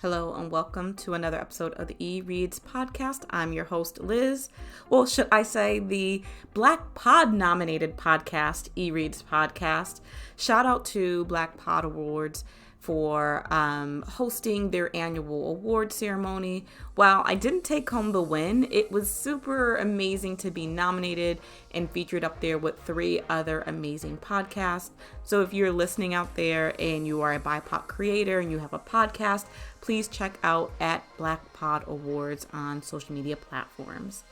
Hello and welcome to another episode of the eReads podcast. I'm your host, Liz. Well, should I say the Black Pod nominated podcast, eReads podcast. Shout out to Black Pod Awards for hosting their annual award ceremony. While I didn't take home the win, it was super amazing to be nominated and featured up there with three other amazing podcasts. So if you're listening out there and you are a BIPOC creator and you have a podcast, please check out at Black Pod Awards on social media platforms.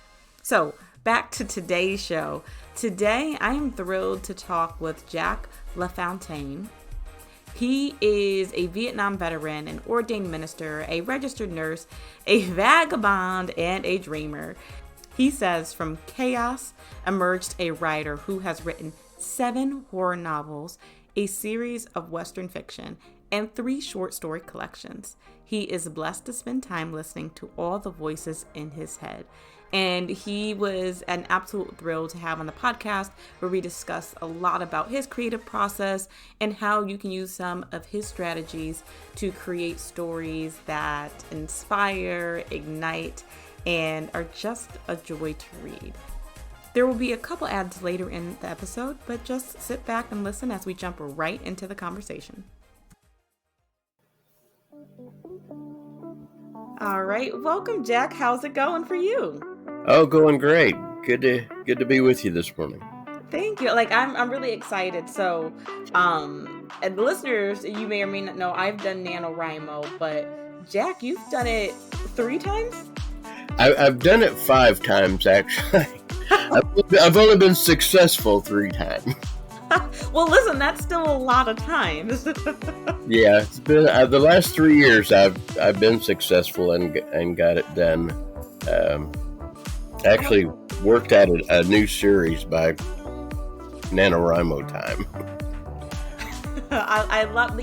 So back to today's show. Today I am thrilled to talk with Jack LaFountain. He is a Vietnam veteran, an ordained minister, a registered nurse, a vagabond, and a dreamer. He says from chaos emerged a writer who has written 7 horror novels, a series of Western fiction, and 3 short story collections. He is blessed to spend time listening to all the voices in his head. And he was an absolute thrill to have on the podcast, where we discuss a lot about his creative process and how you can use some of his strategies to create stories that inspire, ignite, and are just a joy to read. There will be a couple ads later in the episode, but just sit back and listen as we jump right into the conversation. All right, welcome, Jack. How's it going for you? Oh, going great. Good to be with you this morning. Thank you. I'm really excited. So, and the listeners, you may or may not know, I've done NaNoWriMo, but Jack, you've done it 3 times? I've done it 5 times actually. I've only been successful 3 times. Well, listen, that's still a lot of times. Yeah, it's been the last 3 years. I've been successful and got it done. Actually worked out a new series by NaNoWriMo time. I love,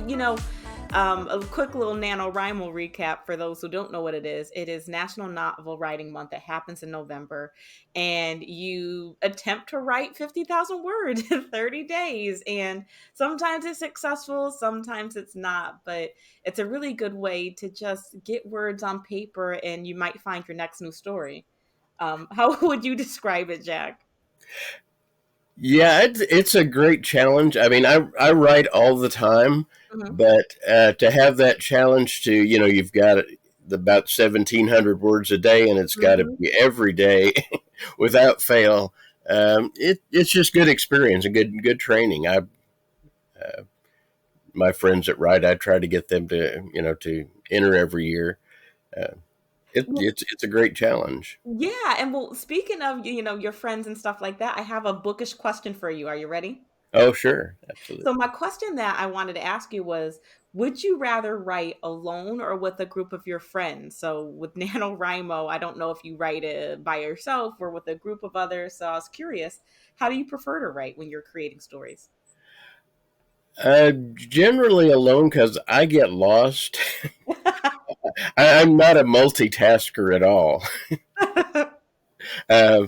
a quick little NaNoWriMo recap for those who don't know what it is. It is National Novel Writing Month that happens in November, and you attempt to write 50,000 words in 30 days. And sometimes it's successful, sometimes it's not, but it's a really good way to just get words on paper, and you might find your next new story. How would you describe it, Jack? Yeah, it's a great challenge. I mean, I write all the time, Mm-hmm. but to have that challenge to, you've got about 1,700 words a day, and it's got to Mm-hmm. be every day without fail. It's just good experience and good training. My friends that write, I try to get them to enter every year. Uh, it's a great challenge. Yeah, and well, speaking of, your friends and stuff like that, I have a bookish question for you. Are you ready? Oh, sure, So absolutely. my question that I wanted to ask you was, would you rather write alone or with a group of your friends? So with NaNoWriMo, I don't know if you write it by yourself or with a group of others. So I was curious, how do you prefer to write when you're creating stories? Generally alone because I get lost. I'm not a multitasker at all. Uh,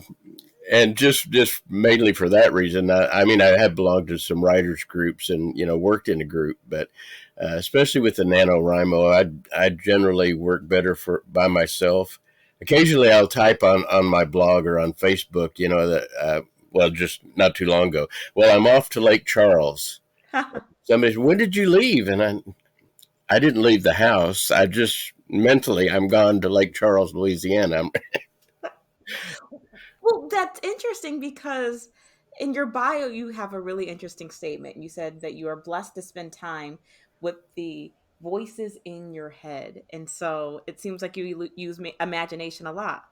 and just mainly for that reason. I mean, I have belonged to some writers groups and worked in a group, but especially with the NaNoWriMo, I generally work better by myself. Occasionally, I'll type on my blog or on Facebook. That well, just not too long ago. Well, I'm off to Lake Charles. Somebody said, "When did you leave?" And I didn't leave the house. I just mentally I'm gone to Lake Charles, Louisiana. Well, that's interesting because in your bio, you have a really interesting statement. You said that you are blessed to spend time with the voices in your head. And so it seems like you use imagination a lot.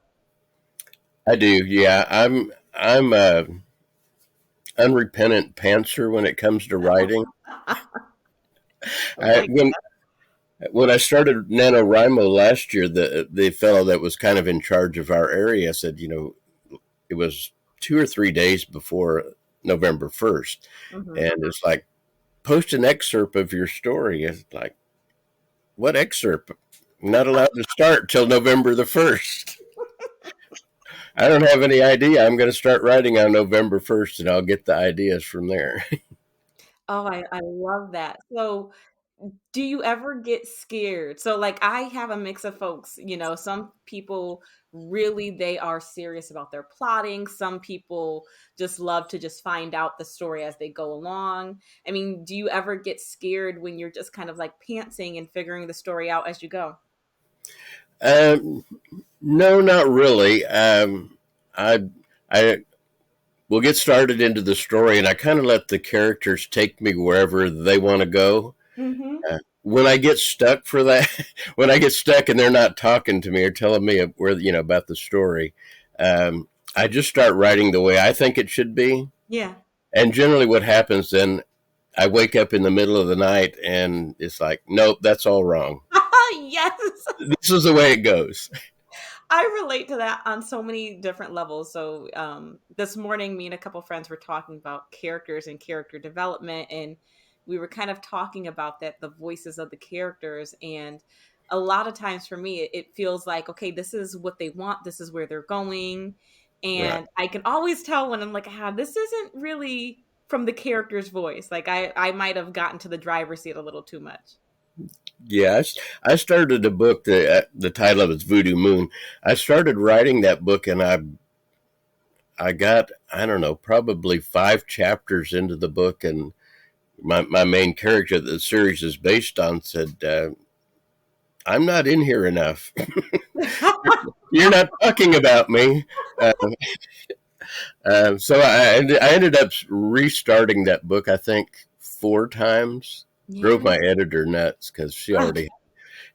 I do, yeah. I'm a unrepentant pantser when it comes to writing. I I, like when when I started NaNoWriMo last year, the fellow that was kind of in charge of our area said, it was 2 or 3 days before November 1st, that. and it's like, post an excerpt of your story. It's like, what excerpt? I'm not allowed to start till November the 1st. I don't have any idea. I'm going to start writing on November 1st, and I'll get the ideas from there. Oh, I love that. So Do you ever get scared? So, like, I have a mix of folks, some people really they are serious about their plotting. Some people just love to just find out the story as they go along. I mean, do you ever get scared when you're just kind of like pantsing and figuring the story out as you go? Um, no, not really. I I will get started into the story, and I kind of let the characters take me wherever they want to go. Mhm. When I get stuck for that, when I get stuck and they're not talking to me or telling me where about the story, I just start writing the way I think it should be. Yeah. And generally, what happens then, I wake up in the middle of the night and it's like, nope, that's all wrong. Yes. This is the way it goes. I relate to that on so many different levels. So, this morning, me and a couple friends were talking about characters and character development, and we were kind of talking about that the voices of the characters. And a lot of times for me, it feels like, okay, this is what they want, this is where they're going. Right. And I can always tell when I'm like, this isn't really from the character's voice. Like, I might have gotten to the driver's seat a little too much. Yeah, I started a book. The title of it's Voodoo Moon. I started writing that book, and I got, I don't know, probably 5 chapters into the book, and my main character that the series is based on said, "I'm not in here enough. You're not talking about me." So I ended up restarting that book. I think 4 times. Drove Yeah. my editor nuts because she already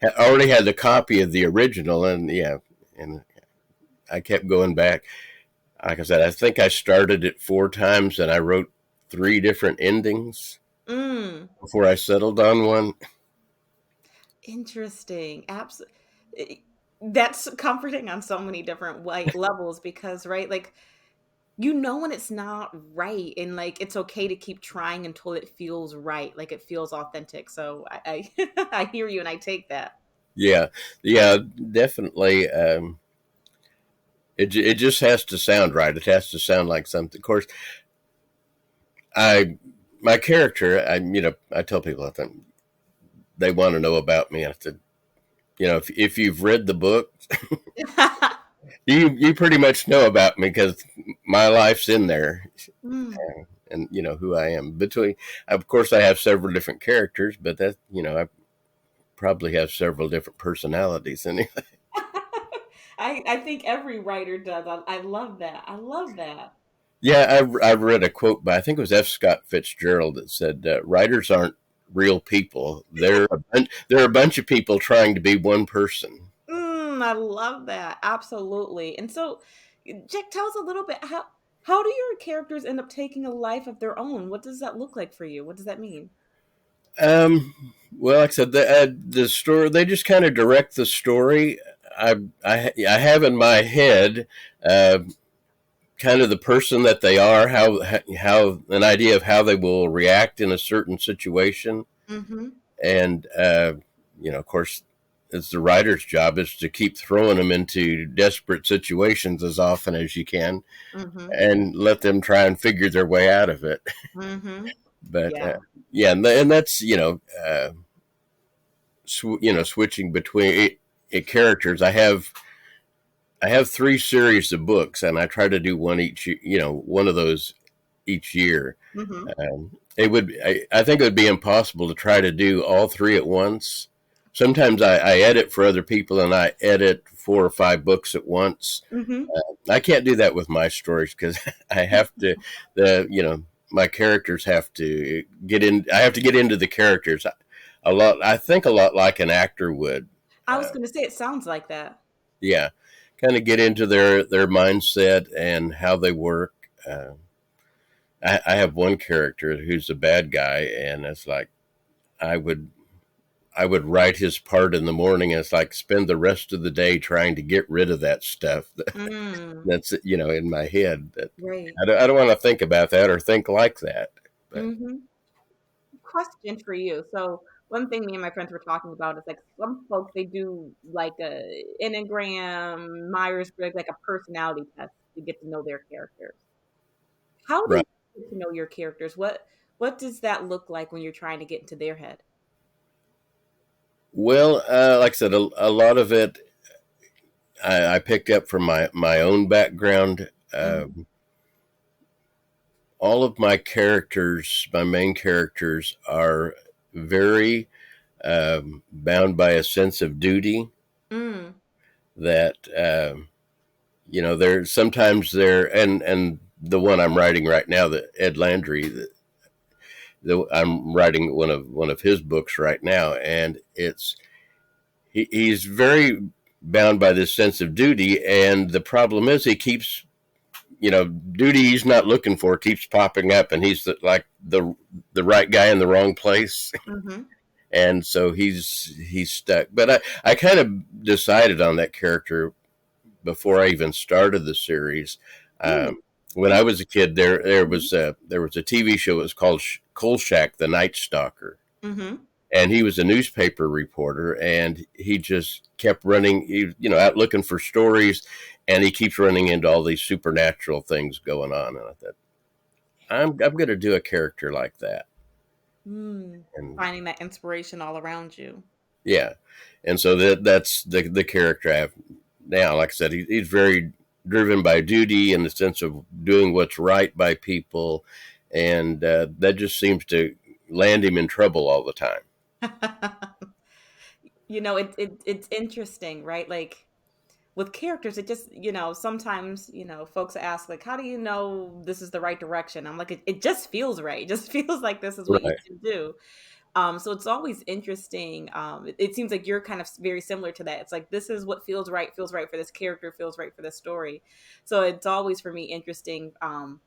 had the copy of the original, and yeah, and I kept going back. Like I said, I think I started it 4 times, and I wrote 3 different endings Mm. before I settled on one. Interesting. Absolutely. That's comforting on so many different levels because, right, like when it's not right, and like it's okay to keep trying until it feels right, like it feels authentic. So I I hear you and I take that. Yeah, yeah, definitely. It just has to sound right. It has to sound like something. Of course, I my character. I tell people I think they want to know about me. I said, if you've read the book, you pretty much know about me because my life's in there, Mm. and you know who I am. Of course, I have several different characters, but I probably have several different personalities. Anyway, I think every writer does. I love that. I love that. yeah, I've read a quote by I think it was F. Scott Fitzgerald that said, "Writers aren't real people. They're a bunch of people trying to be one person." I love that. Absolutely. And so, Jack, tell us a little bit how do your characters end up taking a life of their own? What does that look like for you? What does that mean? Well, like I said, the story they just kind of direct the story. I have in my head uh, kind of the person that they are, how an idea of how they will react in a certain situation, Mm-hmm. and of course, it's the writer's job is to keep throwing them into desperate situations as often as you can, Mm-hmm. and let them try and figure their way out of it. Mm-hmm. But Yeah. yeah, and that's switching between characters. I have 3 series of books, and I try to do one each. One of those each year. Mm-hmm. It would. I think it would be impossible to try to do all 3 at once. Sometimes I edit for other people, and I edit 4 or 5 books at once. Mm-hmm. I can't do that with my stories because I have to. My characters have to get in. I have to get into the characters a lot. I think a lot like an actor would. I was Uh, going to say it sounds like that. yeah, kind of get into their mindset and how they work. I have one character who's a bad guy, and it's like I would I would write his part in the morning, and it's like spend the rest of the day trying to get rid of that stuff Mm. that's in my head. That Right. I don't want to think about that or think like that. But Mm-hmm. Question for you. So one thing me and my friends were talking about is like some folks they do like a Enneagram, Myers-Briggs, like a personality test to get to know their characters. How do right. you get to know your characters? What does that look like when you're trying to get into their head? Well, like I said, a lot of it I picked up from my own background. Mm-hmm. All of my characters, my main characters, are very bound by a sense of duty Mm. that they're sometimes they're and the one I'm writing right now, the Ed Landry, I'm writing one of his books right now, and he's very bound by this sense of duty, and the problem is he keeps duty he's not looking for keeps popping up, and he's the right guy in the wrong place. Mm-hmm. And so he's stuck. But I kind of decided on that character before I even started the series. Mm. When I was a kid, there was a TV show. It was called Kolchak, the Night Stalker, Mm-hmm. and he was a newspaper reporter, and he just kept running, out looking for stories, and he keeps running into all these supernatural things going on. And I thought, I'm going to do a character like that, Mm. and Finding that inspiration all around you. yeah, and so that's the character I have now. Like I said, he's very driven by duty in the sense of doing what's right by people, and that just seems to land him in trouble all the time. It's interesting, right? Like with characters, it just, sometimes, folks ask, like, how do you know this is the right direction? I'm like, it just feels right. It just feels like this is what you Right. should do. So it's always interesting. It seems like you're kind of very similar to that. It's like, this is what feels right for this character, feels right for this story. So it's always for me interesting. On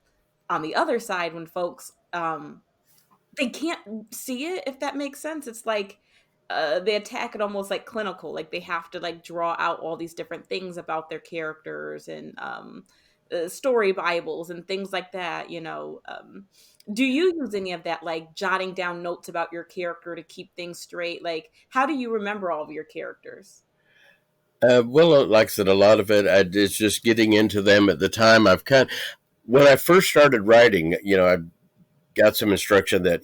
the other side, when folks, they can't see it, if that makes sense. It's like they attack it almost like clinical, like they have to like draw out all these different things about their characters and story bibles and things like that. Do you use any of that, like jotting down notes about your character to keep things straight? Like, how do you remember all of your characters? Well, like I said, a lot of it is just getting into them at the time. When I first started writing, I got some instruction that,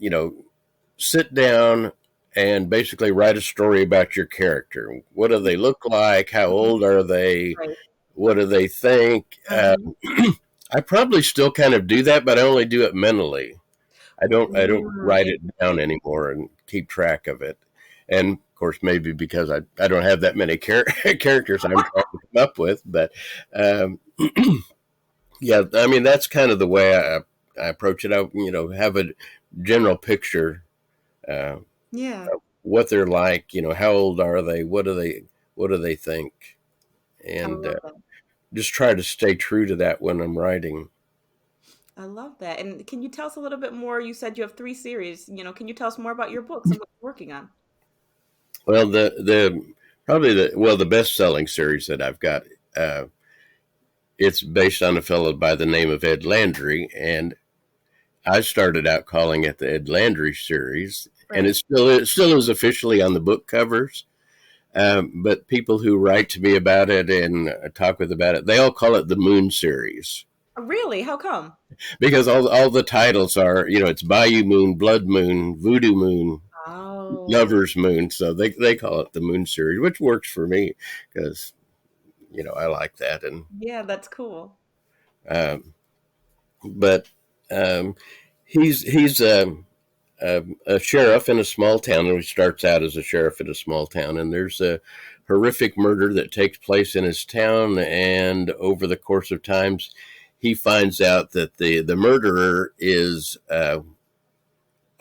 sit down and basically write a story about your character. What do they look like? How Mhm. old are they? Right. What do they think? Mhm. I probably still kind of do that, but I only do it mentally. I don't write Interesting. it down anymore and keep track of it. And of course, maybe because I don't have that many characters I'm trying to come up with, but um, yeah, I mean that's kind of the way I approach it. I have a general picture, uh, Yeah, what they're like. How old are they? What do they think? I And love that. just try to stay true to that when I'm writing. I love that. And can you tell us a little bit more? You said you have three series. Can you tell us more about your books and what you're working on? Well, the probably the best selling series that I've got. It's based on a fellow by the name of Ed Landry, and I started out calling it the Ed Landry series, and Right. it still is officially on the book covers. But people who write to me about it and talk with about it, they all call it the Moon series Really? How come? because all the titles are, it's Bayou Moon, Blood Moon, Voodoo Moon, Oh, Lover's Moon, so they call it the Moon series, which works for me because I like that. And yeah, that's cool. um, but um, he's a sheriff in a small town, and he starts out as a sheriff in a small town, and there's a horrific murder that takes place in his town, and over the course of times, he finds out that the murderer is a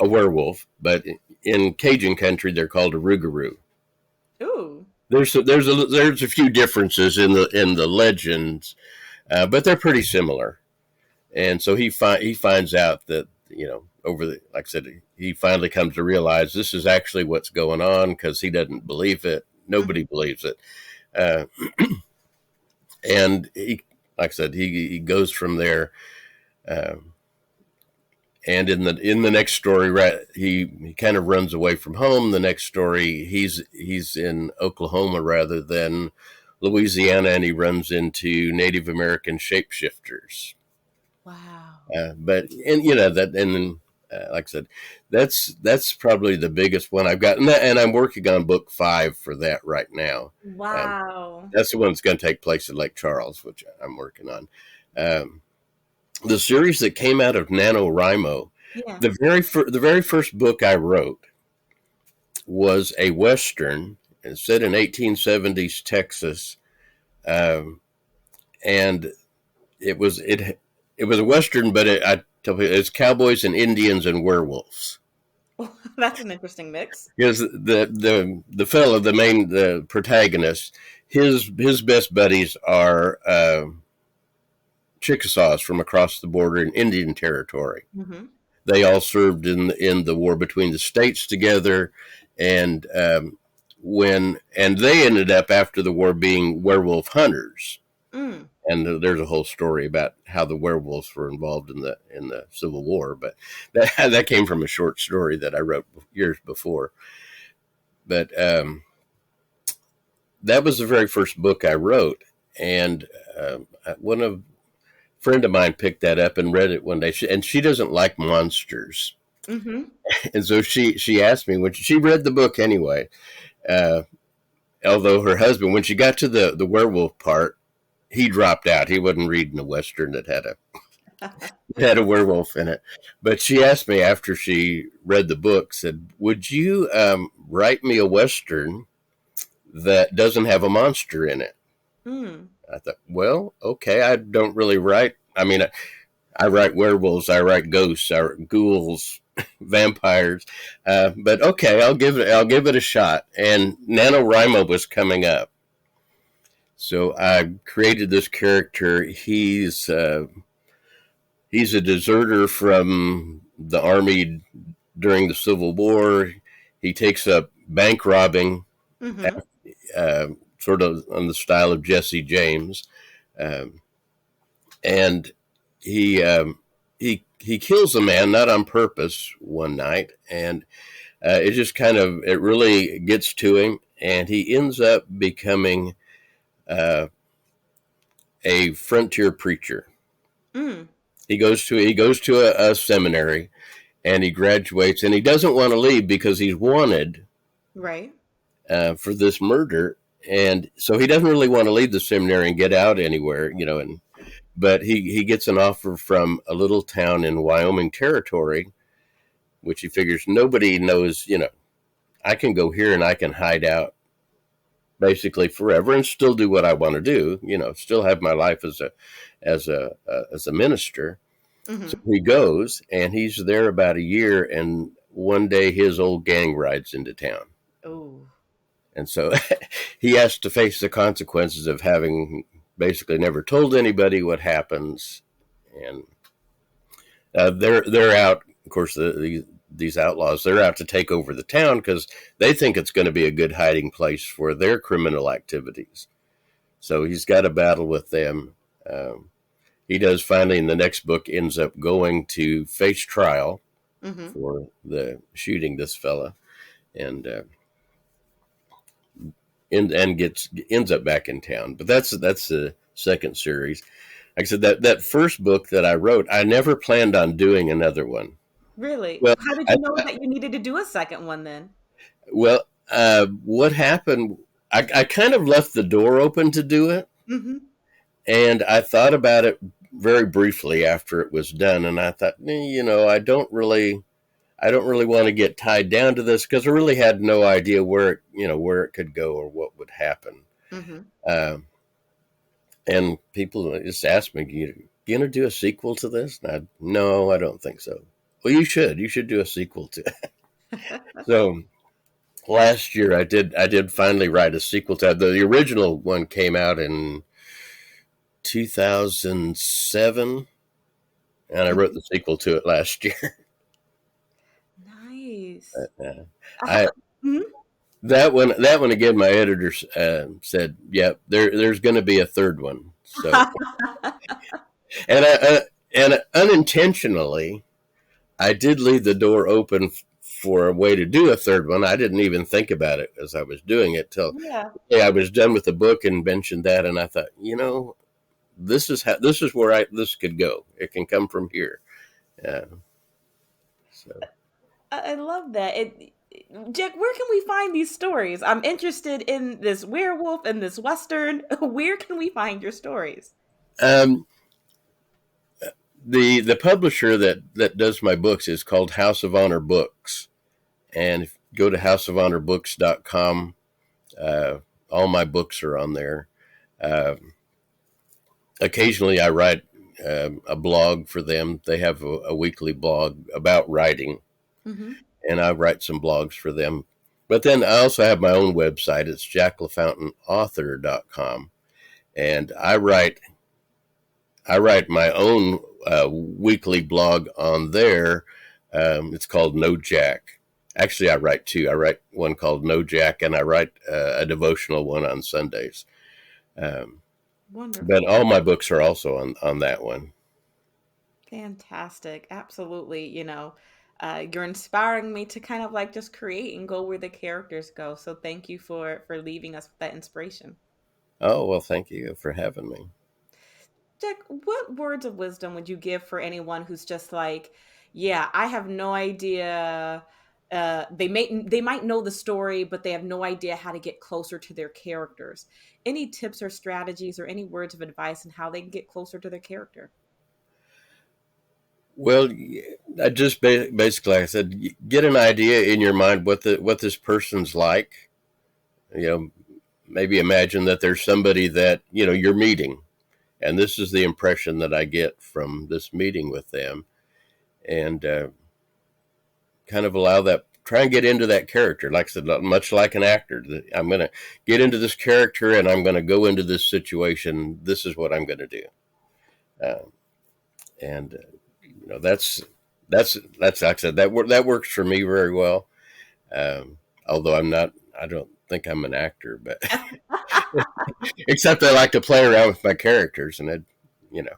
werewolf, but in Cajun country they're called a rougarou. Ooh. There's a few differences in the legends, but they're pretty similar. And so he finds out that like I said, he finally comes to realize this is actually what's going on because he doesn't believe it. Nobody Mhm. believes it, uh, and like I said, he goes from there. Um, and in the next story, right, he kind of runs away from home. The next story, he's in Oklahoma rather than Louisiana, and he runs into Native American shapeshifters. Wow. But and you know that and like I said, that's probably the biggest one I've got, and I'm working on book 5 for that right now. Wow. That's the one that's going to take place at Lake Charles, which I'm working on. The series that came out of NaNoWriMo, Yeah. the very first book I wrote was a Western. It's set in 1870s Texas, and it was a Western, but I tell you, it's cowboys and Indians and werewolves. That's an interesting mix. Because the fellow, the protagonist, his best buddies are Chickasaws from across the border in Indian Territory. Mm-hmm. They all served in the war between the states together, and they ended up after the war being werewolf hunters. Mm. And there's a whole story about how the werewolves were involved in the Civil War, but that came from a short story that I wrote years before. But that was the very first book I wrote, and a friend of mine picked that up and read it one day, and she doesn't like monsters, Mm-hmm. and so she asked me when she read the book anyway. Although her husband, when she got to the werewolf part, he dropped out. He wasn't reading a Western that had a werewolf in it. But she asked me after she read the book, said, "Would you write me a Western that doesn't have a monster in it?" Mm. I thought, well, okay. I don't really write. I mean, I write werewolves. I write ghosts. I write ghouls, vampires. But okay, I'll give it a shot. And NaNoWriMo was coming up. So I created this character. He's a deserter from the army during the Civil War. He takes up bank robbing, Mm-hmm. sort of on the style of Jesse James, and he kills a man not on purpose one night, and it really gets to him, and he ends up becoming a frontier preacher. Mm. He goes to a seminary, and he graduates, and he doesn't want to leave because he's wanted Right. for this murder, and so he doesn't really want to leave the seminary and get out anywhere, but he gets an offer from a little town in Wyoming Territory, which he figures nobody knows. I can go here and I can hide out basically forever and still do what I want to do. Still have my life as a minister. Mm-hmm. So he goes, and he's there about a year, and one day his old gang rides into town. Oh. And so he has to face the consequences of having basically never told anybody what happens. And they're out, of course, these outlaws, they're out to take over the town because they think it's going to be a good hiding place for their criminal activities. So he's got a battle with them. He does finally, in the next book, ends up going to face trial Mm-hmm. for the shooting this fella, and ends up back in town. But that's the second series. Like I said, that first book that I wrote, I never planned on doing another one. Really? Well, How did you know that you needed to do a second one then? Well, what happened? I kind of left the door open to do it, Mm-hmm. and I thought about it very briefly after it was done, and I thought, I don't really want to get tied down to this because I really had no idea where it could go or what would happen. Mm-hmm. And people just asked me, "You going to do a sequel to this?" And no, I don't think so. Well, you should. You should do a sequel to it. So last year, I did finally write a sequel to it. The original one came out in 2007, and I wrote the sequel to it last year. Nice. I Mm-hmm. that one again. My editor said, "Yeah, there's going to be a third one." So, and unintentionally, I did leave the door open for a way to do a third one. I didn't even think about it as I was doing it till Yeah. I was done with the book and mentioned that, and I thought, this is where this could go. It can come from here. So, I love that. Jack, where can we find these stories? I'm interested in this werewolf and this western. Where can we find your stories? um, the publisher that does my books is called House of Honor Books, and if you go to houseofhonorbooks.com, uh, all my books are on there. Uh, Occasionally, I write a blog for them. They have a weekly blog about writing, Mm-hmm. and I write some blogs for them. But then I also have my own website. It's jacklafountainauthor.com, and I write my own weekly blog on there. It's called No Jack. Actually, I write two. I write one called No Jack, and I write a devotional one on Sundays. Um, but Wonderful. all my books are also on that one. Fantastic. Absolutely. You're inspiring me to kind of like just create and go where the characters go. So thank you for leaving us with that inspiration. Oh, well, thank you for having me. Jack, what words of wisdom would you give for anyone who's just like, yeah, I have no idea. They might know the story, but they have no idea how to get closer to their characters. Any tips or strategies or any words of advice on how they can get closer to their character? Well, I just basically, like I said, get an idea in your mind what this person's like. You know, maybe imagine that there's somebody that you're meeting, and this is the impression that I get from this meeting with them, and kind of allow that. Try and get into that character, like I said, much like an actor. I'm going to get into this character, and I'm going to go into this situation. This is what I'm going to do, uh, and that's like I said that works for me very well. Um, Although I don't think I'm an actor, but except I like to play around with my characters, and you know,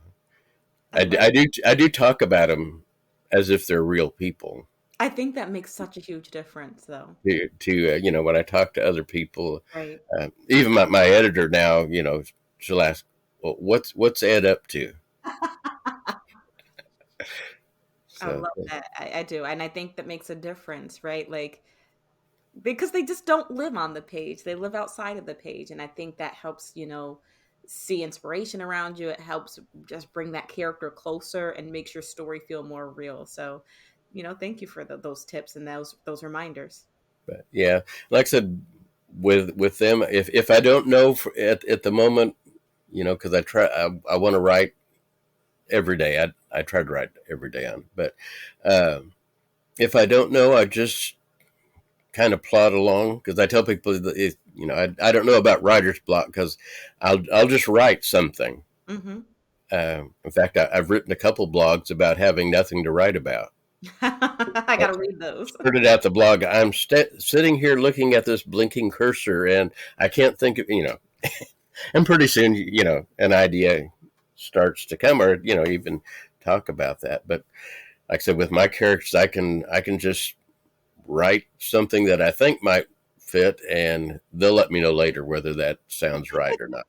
I like I do talk about them as if they're real people. I think that makes such a huge difference though. When I talk to other people, Right. even my editor now, she'll ask, well, what's Ed up to? I So love that. I do. And I think that makes a difference, right? Like because they just don't live on the page. They live outside of the page. And I think that helps, see inspiration around you. It helps just bring that character closer and makes your story feel more real. So, thank you for those tips and those reminders. but yeah, like I said, with them, if I don't know at the moment, because I want to write every day. I try to write every day on, but um, if I don't know, I just kind of plod along because I tell people that I don't know about writer's block because I'll just write something. Hmm. In fact, I've written a couple blogs about having nothing to write about. I got to read those. Started out the blog. I'm sitting here looking at this blinking cursor, and I can't think of And pretty soon, an idea starts to come, or even talk about that. But like I said, with my characters, I can just write something that I think might fit, and they'll let me know later whether that sounds right or not.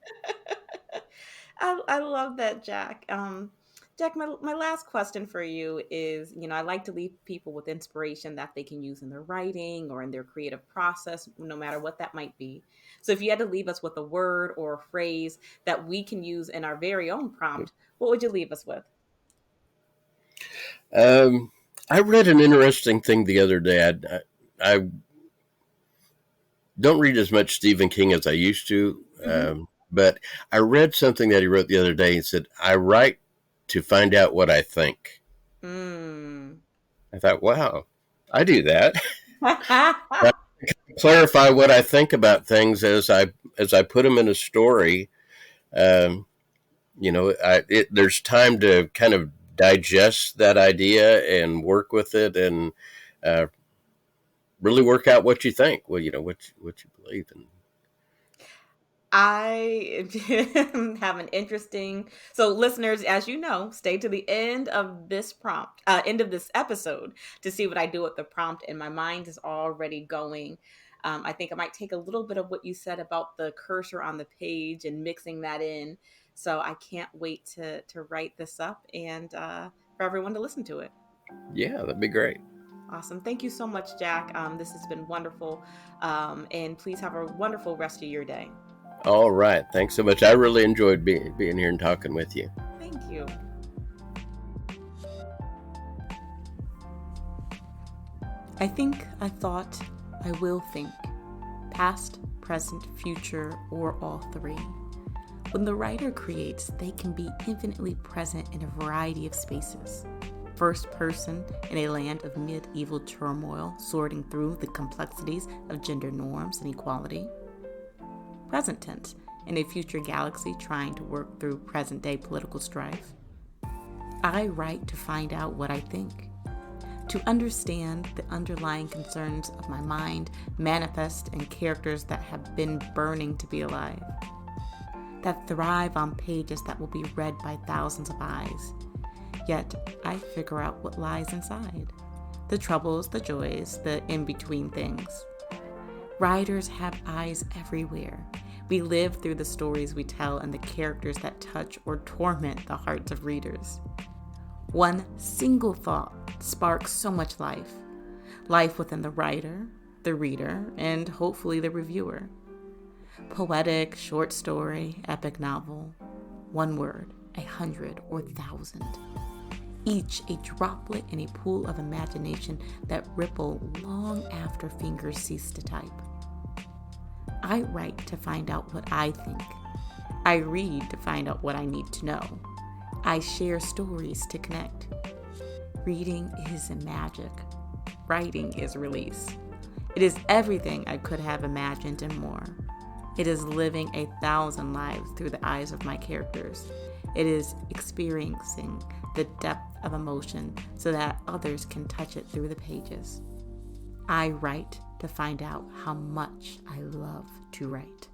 I love that, Jack. Jack, my last question for you is, I like to leave people with inspiration that they can use in their writing or in their creative process, no matter what that might be. So if you had to leave us with a word or a phrase that we can use in our very own prompt, what would you leave us with? Um, I read an interesting thing the other day. I don't read as much Stephen King as I used to, Hmm. but I read something that he wrote the other day. He said, "I write to find out what I think." Mm. I thought, wow, I do that. I clarify what I think about things as I put them in a story. Um, there's time to kind of digest that idea and work with it, and uh, really work out what you think. Well, what you believe in. I have an interesting. So, listeners, as you know, stay to the end of this prompt, end of this episode to see what I do with the prompt. And my mind is already going. I think I might take a little bit of what you said about the cursor on the page and mixing that in. So, I can't wait to write this up and for everyone to listen to it. Yeah, that'd be great. Awesome. Thank you so much, Jack. This has been wonderful. And please have a wonderful rest of your day. All right. Thanks so much. I really enjoyed being here and talking with you. Thank you. I think, I thought, I will think. Past, present, future, or all three. When the writer creates, they can be infinitely present in a variety of spaces. First person in a land of medieval turmoil, sorting through the complexities of gender norms and equality. Present tense in a future galaxy trying to work through present-day political strife. I write to find out what I think, to understand the underlying concerns of my mind manifest in characters that have been burning to be alive, that thrive on pages that will be read by thousands of eyes. Yet I figure out what lies inside, the troubles, the joys, the in-between things. Writers have eyes everywhere. We live through the stories we tell and the characters that touch or torment the hearts of readers. One single thought sparks so much life. Life within the writer, the reader, and hopefully the reviewer. Poetic, short story, epic novel. One word, 100 or 1,000. Each a droplet in a pool of imagination that ripple long after fingers cease to type. I write to find out what I think. I read to find out what I need to know. I share stories to connect. Reading is magic. Writing is release. It is everything I could have imagined and more. It is living 1,000 lives through the eyes of my characters. It is experiencing the depth of emotion so that others can touch it through the pages. I write to find out how much I love to write.